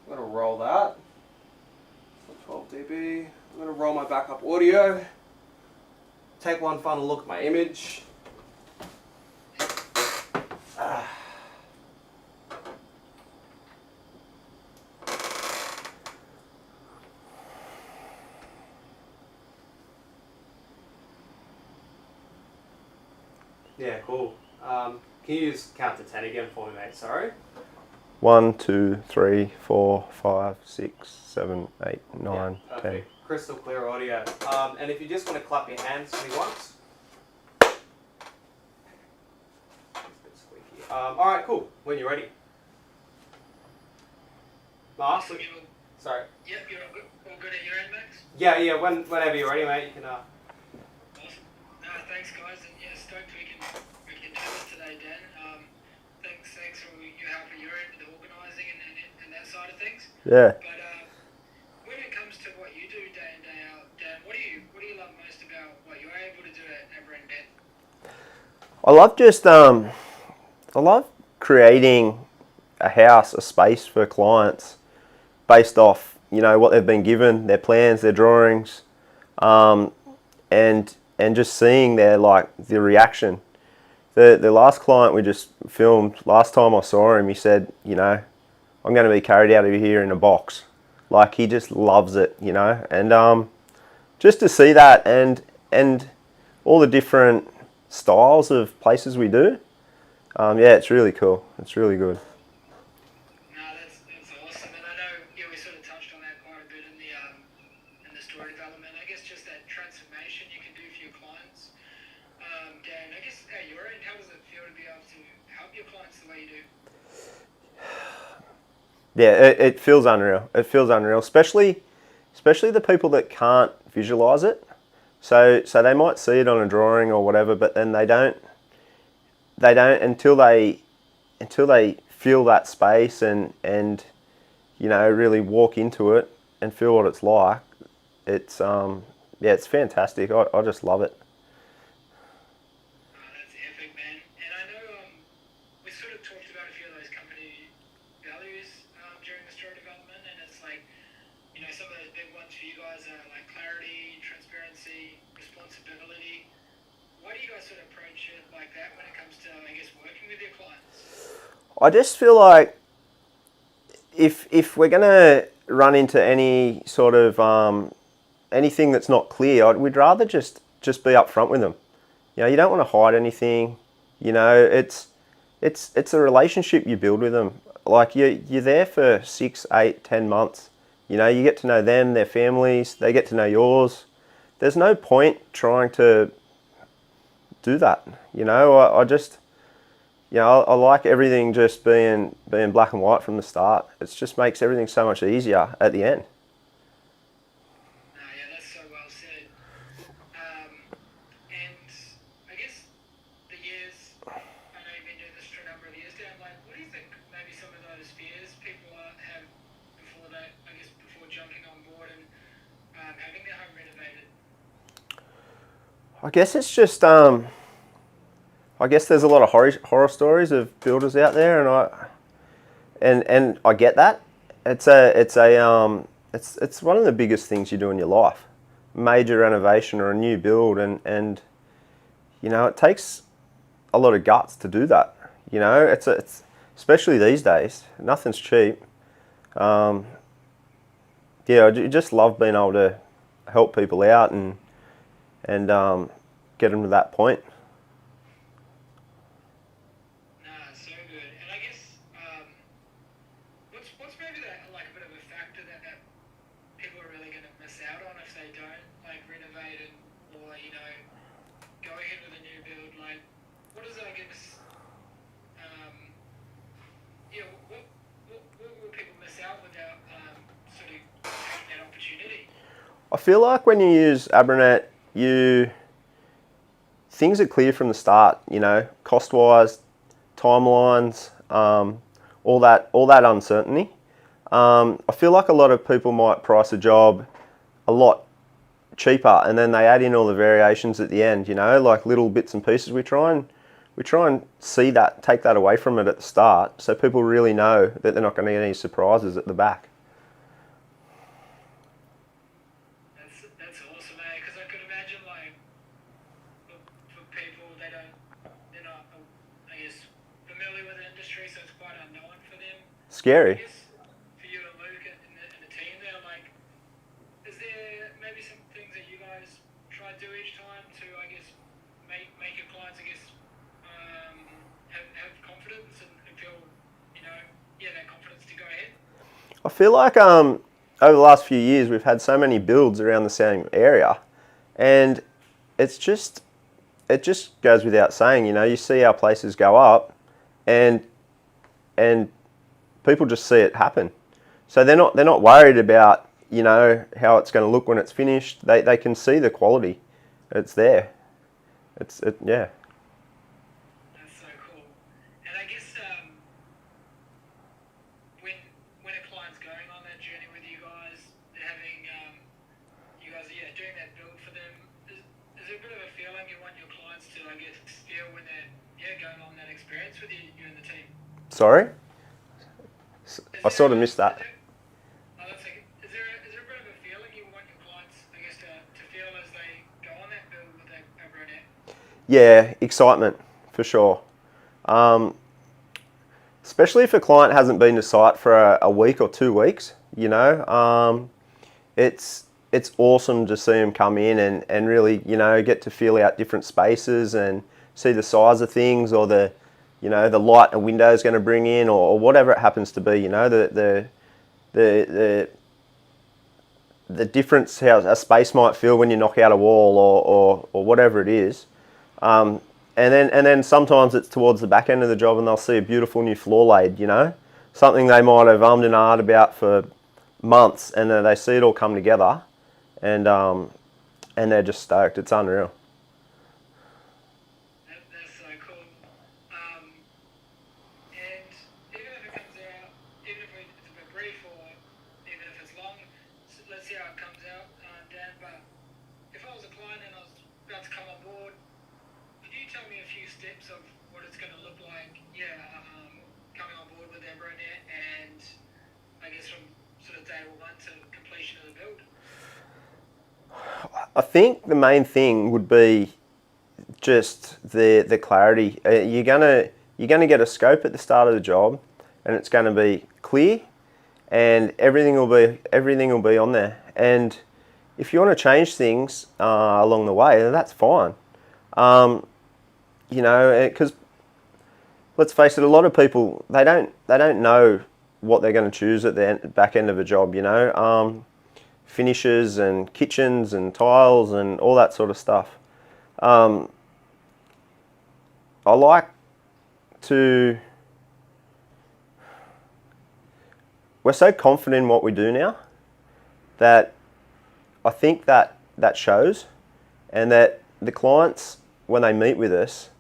I'm going to roll that. 12 dB. I'm going to roll my backup audio. Take one final look at my image. Yeah, cool. Can you just count to 10 again for me, mate? Sorry. 1, 2, 3, 4, 5, 6, 7, 8, 9, yeah, 10. Crystal clear audio. And if you just want to clap your hands for me once. It's a bit squeaky. Alright, cool. When you're ready. Mark? Sorry. Yep, you're all good at your end, Max? Yeah, whenever you're ready, mate, you can... Awesome. Thanks, guys, and yeah, stoked we can do this today, Dan. Thanks for your help at your end with the organising and that side of things. Yeah. But when it comes to what you do day in, day out, Dan, what do you love most about what you're able to do at BrenBet? I love just, I love creating a house, a space for clients based off, you know, what they've been given, their plans, their drawings, and just seeing the reaction. The last client we just filmed, last time I saw him, he said, you know, I'm going to be carried out of here in a box. Like, he just loves it, you know, and just to see that and all the different styles of places we do, yeah, it's really cool. It's really good. No, that's awesome, and I know we sort of touched on that quite a bit in the story development. I guess just that transformation you can do for your clients. Dan, I guess at your end, how does it feel to be able to help your clients the way you do? Yeah, it feels unreal. It feels unreal, especially the people that can't visualize it. So they might see it on a drawing or whatever, but then they don't until they feel that space and you know, really walk into it and feel what it's like. It's yeah, it's fantastic. I just love it. That's epic, man. And I know we sort of talked about a few of those company values during the story development, and it's like, you know, some of those big ones for you guys are like clarity, transparency, responsibility. Why do you guys sort of approach it like that when it comes to, I guess, working with your clients? I just feel like if we're gonna run into any sort of anything that's not clear, we'd rather just be upfront with them. You know, you don't want to hide anything. You know, it's a relationship you build with them. Like, you're there for 6, 8, 10 months. You know, you get to know them, their families, they get to know yours. There's no point trying to do that. You know, I just, you know, I like everything just being black and white from the start. It just makes everything so much easier at the end. No, yeah, that's so well said. And I guess the years, I know you've been doing this for a number of years, Dan, like, what do you think maybe some of those fears people have before that, I guess, before jumping on board and having their home renovated? I guess it's just, I guess there's a lot of horror stories of builders out there, and I get that. It's one of the biggest things you do in your life, major renovation or a new build, and you know, it takes a lot of guts to do that. You know, it's especially these days, nothing's cheap. Yeah, I just love being able to help people out and get them to that point. Nah, so good. And I guess what's maybe that, like, a bit of a factor that people are really going to miss out on if they don't like renovate it, or, you know, go ahead with a new build. Like, what does that, I guess, yeah, what will people miss out without sort of taking that opportunity? I feel like when you use Abranet, things are clear from the start. You know, cost-wise, timelines, all that uncertainty. I feel like a lot of people might price a job a lot cheaper, and then they add in all the variations at the end. You know, like little bits and pieces. We try and take that away from it at the start, so people really know that they're not going to get any surprises at the back. scary. guess for you and Luke in the team there, like, is there maybe some things that you guys try to do each time to, I guess, make your clients, I guess, have confidence and feel, that confidence to go ahead? I feel like over the last few years we've had so many builds around the same area, and it just goes without saying. You see our places go up, and people just see it happen. So they're not worried about how it's going to look when it's finished. They can see the quality. It's there. Yeah. That's so cool. And I guess when a client's going on that journey with you guys, they're having you guys doing that build for them. Is there a bit of a feeling you want your clients to, I guess, feel when they're going on that experience with you and the team? Sorry, I sort of missed that. That's okay. Is there a bit of a feeling you want your clients, I guess, to feel as they go on that build with that Brunette? Yeah, excitement for sure. Especially if a client hasn't been to site for a week or 2 weeks, it's awesome to see them come in and really, get to feel out different spaces and see the size of things, or the light a window is going to bring in, or whatever it happens to be. The difference how a space might feel when you knock out a wall, or whatever it is. And then sometimes it's towards the back end of the job and they'll see a beautiful new floor laid, something they might have ummed and ahed about for months, and then they see it all come together, and they're just stoked. It's unreal. That's so cool. And even if it comes out, even if it's a bit brief, or even if it's long, let's see how it comes out, Dan. But if I was a client and I was about to come on board, could you tell me a few steps of what it's going to look like? Coming on board with that Brunette, and I guess from sort of day one to completion of the build. I think the main thing would be just the clarity. You're gonna get a scope at the start of the job, and it's going to be clear, and everything will be on there. And if you want to change things along the way, then that's fine. Because let's face it, a lot of people they don't know what they're going to choose at the back end of a job. Finishes and kitchens and tiles and all that sort of stuff. I like to. We're so confident in what we do now that I think that shows, and that the clients, when they meet with us,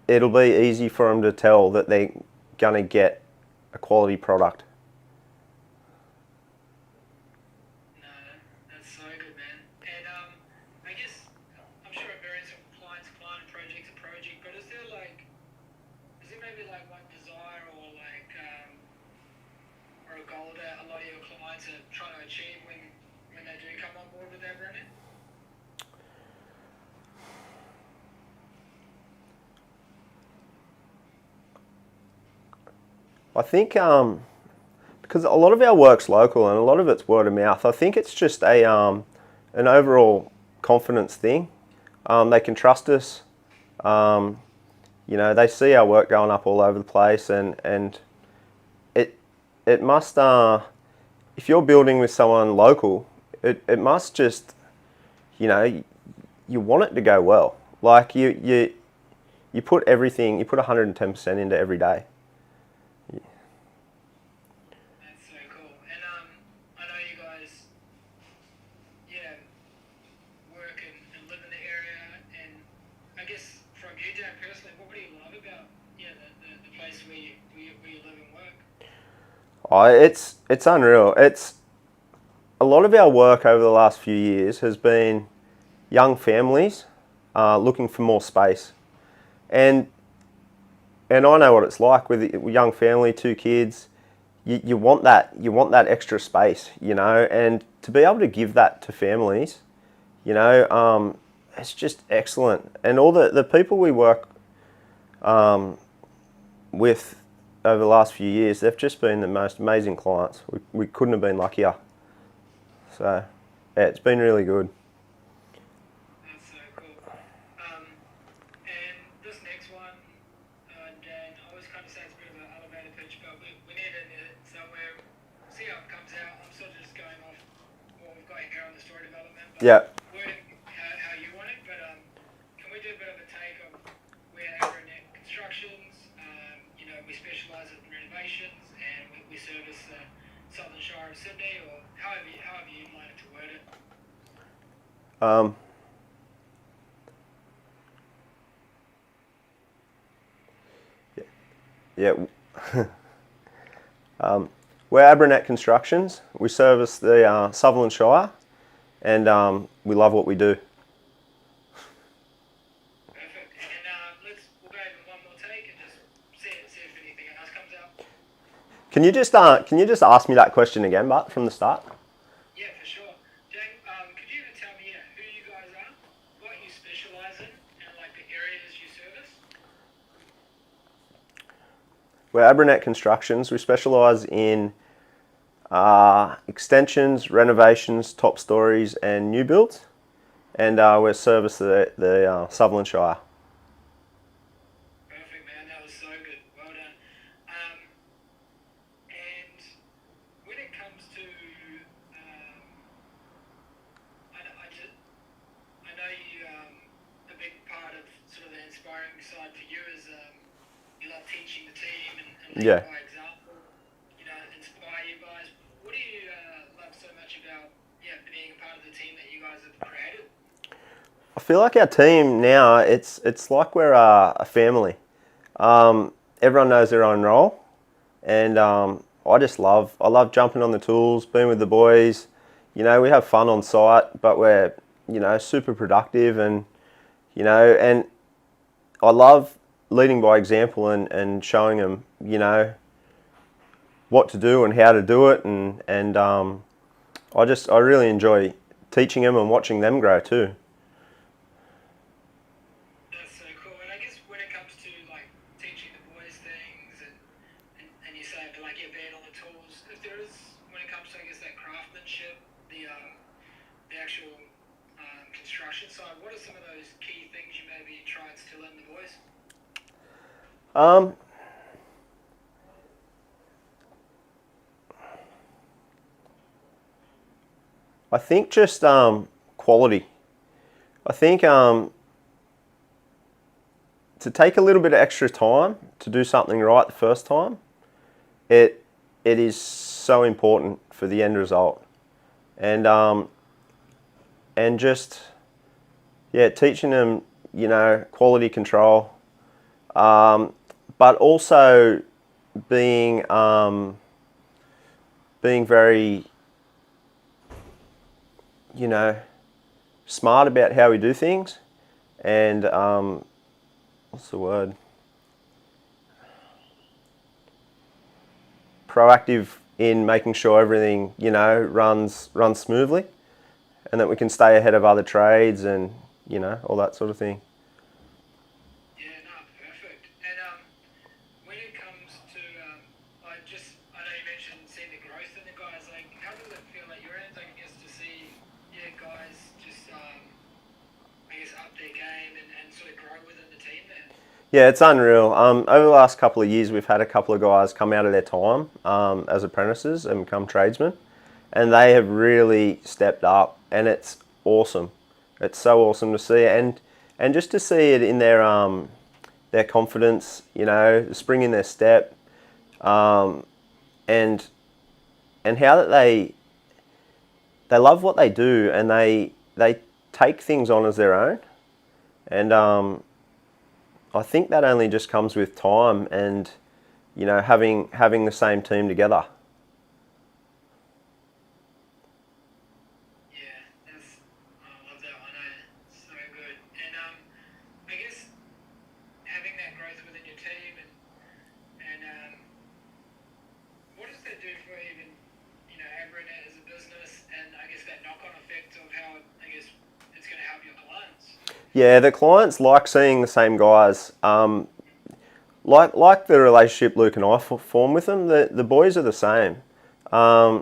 it'll be easy for them to tell that they're going to get a quality product. No, that's so good, man. And I guess I'm sure it varies from client to client, project to project. But is there maybe like one desire or or a goal that a lot of your clients are trying to achieve when they do come on board with that Brunette? I think because a lot of our work's local and a lot of it's word of mouth, I think it's just an overall confidence thing. They can trust us. They see our work going up all over the place, and it must. If you're building with someone local, it must just, you want it to go well. Like you put everything, you put 110% into every day. That's so cool. And I know you guys, work and live in the area. And I guess from you, Dan, personally, what do you love about the place where you live and work? Oh, it's unreal. It's a lot of our work over the last few years has been young families looking for more space, and I know what it's like with a young family, 2 kids. You want that extra space, and to be able to give that to families, it's just excellent. And all the people we work with, over the last few years, they've just been the most amazing clients. We couldn't have been luckier. So, yeah, it's been really good. That's so cool. And this next one, Dan, I always kind of say it's a bit of an elevator pitch, but we need it somewhere. See how it comes out. I'm sort of just going off what we've got here on the story development. But Yeah. wording how you want it, but can we do a bit of a take of where Abranet Constructions, we specialise in renovations and we service the Southern Shire of Sydney, or however you'd like to word it. Yeah. We're Abranet Constructions. We service the Sutherland Shire, and we love what we do. Perfect. And we'll go over one more take and just see if anything else comes out. Can you just ask me that question again, Bart, from the start? Yeah, for sure. Jane, could you even tell me who you guys are, what you specialise in, and like the areas you service? We're Abranet Constructions. We specialise in extensions, renovations, top stories, and new builds. And we service the Sutherland Shire. Perfect, man. That was so good. Well done. And when it comes to, I know you, a big part of sort of the inspiring side for you is you love teaching the team and leading Yeah. by example. Inspire you guys. What do you love so much about being a part of the team that you guys have created? I feel like our team now, it's like we're a family. Everyone knows their own role, and I love jumping on the tools, being with the boys. We have fun on site, but we're super productive, and and I love leading by example and showing them what to do and how to do it, and I really enjoy teaching them and watching them grow too. That's so cool. And I guess when it comes to like teaching the boys things and you say like you're bad on the tools, if there is, when it comes to I guess that craftsmanship, the actual construction side, what are some of those key things you maybe try and instill in the boys? I think just quality. I think to take a little bit of extra time to do something right the first time, it is so important for the end result, and just teaching them quality control, but also being very smart about how we do things, and what's the word? Proactive in making sure everything runs smoothly, and that we can stay ahead of other trades and all that sort of thing. Yeah, no, perfect. And when it comes to, I know you mentioned seeing the growth in the guys. Like, how does it feel at your end? I guess to see, guys just, I guess up their game and sort of grow within the team there. Yeah, it's unreal. Over the last couple of years, we've had a couple of guys come out of their time as apprentices and become tradesmen, and they have really stepped up, and it's awesome. It's so awesome to see, and just to see it in their confidence, the spring in their step, and how that they love what they do, and they take things on as their own, and I think that only just comes with time and having the same team together. I love that one. It's so good. And I guess having that growth within your team and what does that do for even Abranet as a business, and I guess that knock-on effect of how I guess it's going to help your clients? Yeah, the clients like seeing the same guys. like the relationship Luke and I form with them. The boys are the same. I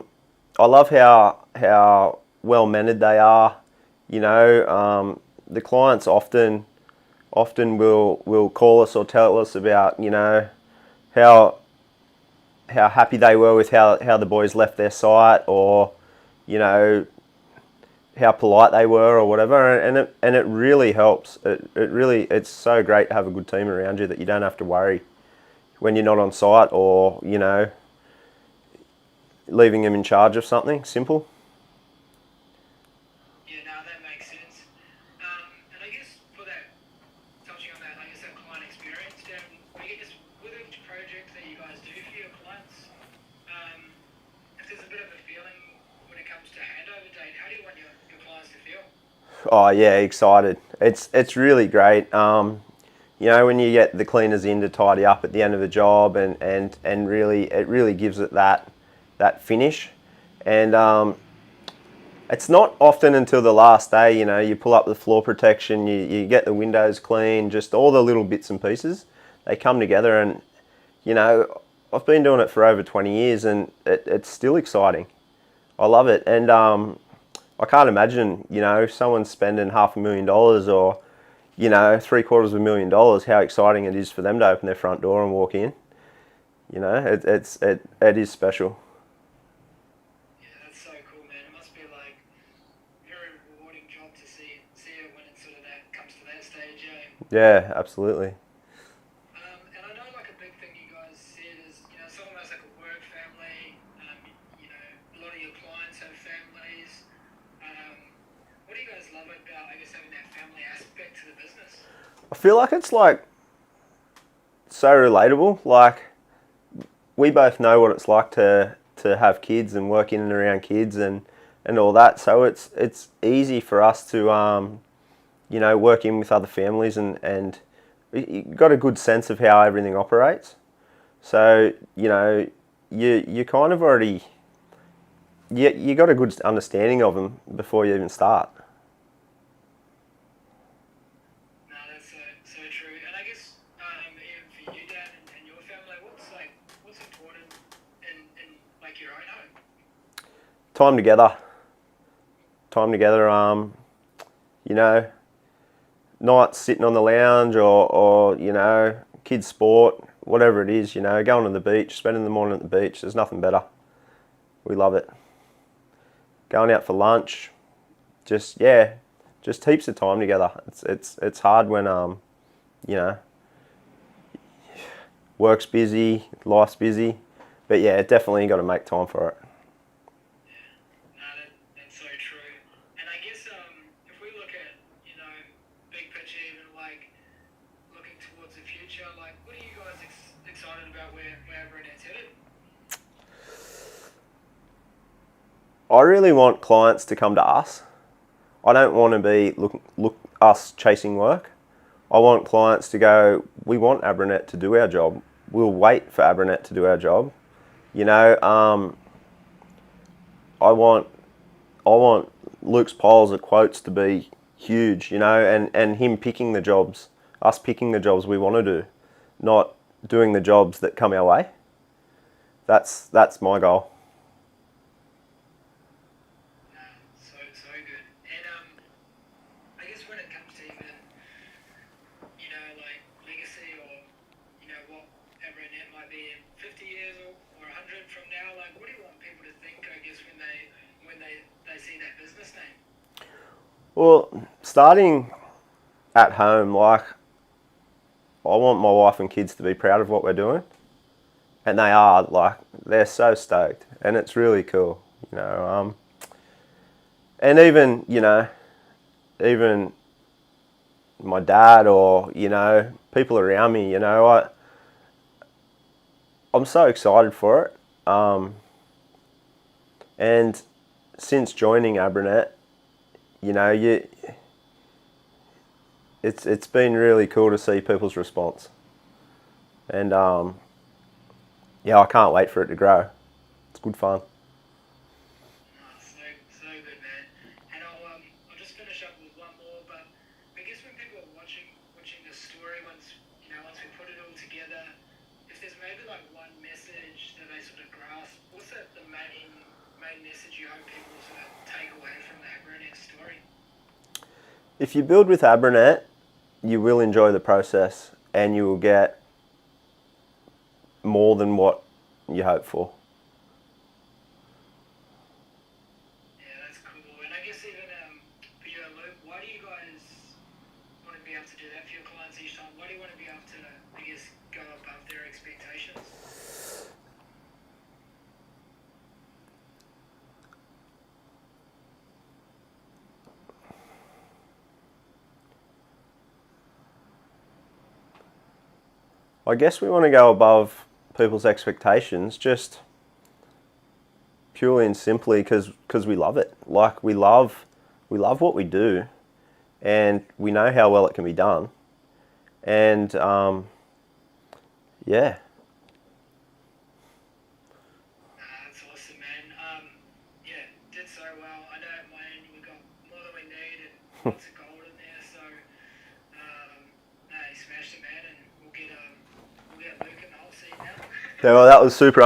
love how well mannered they are. You know, the clients often will call us or tell us about, you know, how happy they were with how the boys left their site, or, you know, how polite they were or whatever, and it really helps. It's so great to have a good team around you that you don't have to worry when you're not on site, or, you know, leaving them in charge of something simple. Yeah, no, that makes sense. And I guess for that, touching on that, I guess that client experience, I guess with each project that you guys do for your clients, if there's a bit of a feeling when it comes to handover date, how do you want your clients to feel? Oh yeah, excited. It's really great. You know, when you get the cleaners in to tidy up at the end of the job, and really it really gives it that finish. And it's not often until the last day, you know, you pull up the floor protection, you get the windows clean, just all the little bits and pieces, they come together. And, you know, I've been doing it for over 20 years and it's still exciting. I love it. And I can't imagine, you know, someone spending $500,000 or, you know, $750,000, how exciting it is for them to open their front door and walk in. You know, it is special. Yeah, that's so cool, man. It must be like very rewarding job to see it when it's sort of that comes to that stage, eh? Yeah, absolutely. And I know like a big thing you guys said is, you know, it's almost like a work family. You know, a lot of your clients have families. What do you guys love about, I guess, having that family aspect to the business? I feel like it's like so relatable. Like, we both know what it's like to have kids and work in and around kids and all that. So it's easy for us to you know, work in with other families, and you got a good sense of how everything operates. So, you know, you kind of already you got a good understanding of them before you even start. No, that's so true. And I guess for you, Dan, and your family, what's important in like your own home? Time together. Time together. You know, nights sitting on the lounge, or you know, kids sport, whatever it is, you know, going to the beach, spending the morning at the beach. There's nothing better. We love it. Going out for lunch, just heaps of time together. It's hard when you know, work's busy, life's busy, but yeah, definitely got to make time for it. No, that's so true. And I guess if we look at, you know, big picture, even like looking towards the future, like what are you guys excited about where Burnet's headed? I really want clients to come to us. I don't want to be look us chasing work. I want clients to go, we want Abranet to do our job. We'll wait for Abranet to do our job. You know, I want Luke's piles of quotes to be huge, you know, and him picking the jobs, us picking the jobs we want to do, not doing the jobs that come our way. That's my goal. So good. And I guess when it comes to even, you know, like legacy, or you know what Abranet might be in 50 years or 100 from now, like what do you want people to think, I guess, when they see that business name? Well, starting at home, like, I want my wife and kids to be proud of what we're doing, and they are. Like, they're so stoked, and it's really cool, you know. And even, you know, even my dad, or, you know, people around me, you know, I'm so excited for it. And since joining Abranet, you know, it's been really cool to see people's response, and yeah, I can't wait for it to grow. It's good fun. Oh, so good, man. And I'll just finish up with one more, but I guess when people are watching the story, once we put it all together, do you hope people sort of take away from the Abranet story? If you build with Abranet, you will enjoy the process and you will get more than what you hope for. Yeah, that's cool. And I guess even for you and Luke, why do you guys want to be able to do that for your clients each time? Why do you want to be able to, I guess, go above their expectations? I guess we want to go above people's expectations just purely and simply because we love it. Like we love what we do and we know how well it can be done. And yeah. That's awesome, man. Yeah, did so well. I know at my end we got more than we need and lots of gold in there. So, no, you smashed it, man. And we'll get Luke in the whole seat now. Yeah, well, that was super